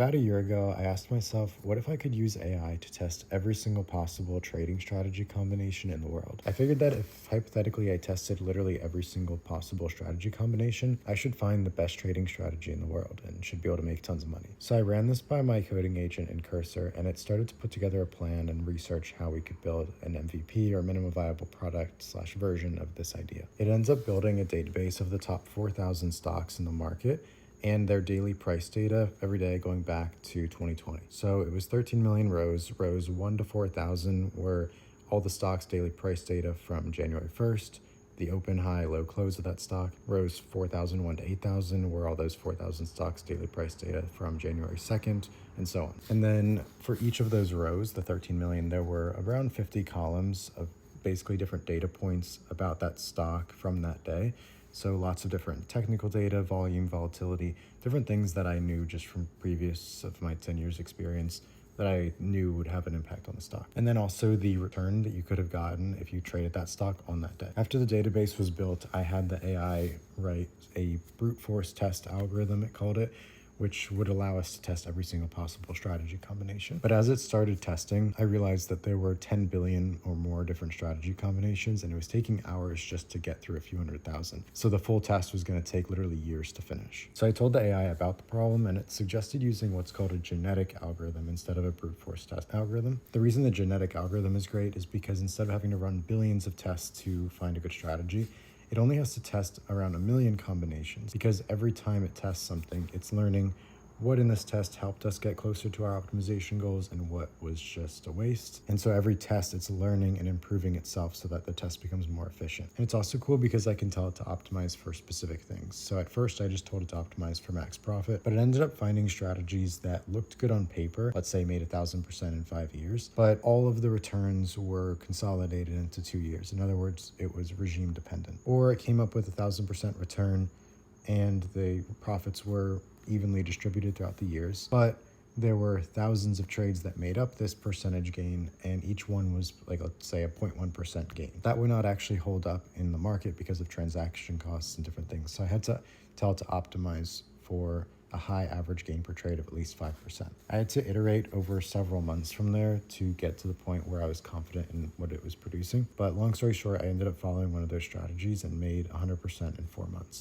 About a year ago, I asked myself, what if I could use AI to test every single possible trading strategy combination in the world? I figured that if hypothetically I tested literally every single possible strategy combination, I should find the best trading strategy in the world and should be able to make tons of money. So I ran this by my coding agent in Cursor, and it started to put together a plan and research how we could build an MVP or minimum viable product / version of this idea. It ends up building a database of the top 4,000 stocks in the market and their daily price data every day going back to 2020. So it was 13 million rows. Rows 1 to 4,000 were all the stock's daily price data from January 1st, the open, high, low, close of that stock. Rows 4,001 to 8,000 were all those 4,000 stocks daily price data from January 2nd, and so on. And then for each of those rows, the 13 million, there were around 50 columns of basically different data points about that stock from that day. So lots of different technical data, volume, volatility, different things that I knew just from previous of my 10 years experience that I knew would have an impact on the stock. And then also the return that you could have gotten if you traded that stock on that day. After the database was built, I had the AI write a brute force test algorithm, it called it, which would allow us to test every single possible strategy combination. But as it started testing, I realized that there were 10 billion or more different strategy combinations, and it was taking hours just to get through a few 100,000. So the full test was going to take literally years to finish. So I told the AI about the problem, and it suggested using what's called a genetic algorithm instead of a brute force test algorithm. The reason the genetic algorithm is great is because instead of having to run billions of tests to find a good strategy, it only has to test around 1 million combinations, because every time it tests something, it's learning what in this test helped us get closer to our optimization goals and what was just a waste. And so every test, it's learning and improving itself so that the test becomes more efficient. And it's also cool because I can tell it to optimize for specific things. So at first I just told it to optimize for max profit, but it ended up finding strategies that looked good on paper, let's say made 1,000% in 5 years, but all of the returns were consolidated into 2 years. In other words, it was regime dependent. Or it came up with 1,000% return and the profits were evenly distributed throughout the years, but there were thousands of trades that made up this percentage gain, and each one was like, let's say, a 0.1% gain. That would not actually hold up in the market because of transaction costs and different things. So I had to tell it to optimize for a high average gain per trade of at least 5%. I had to iterate over several months from there to get to the point where I was confident in what it was producing. But long story short, I ended up following one of those strategies and made 100% in 4 months.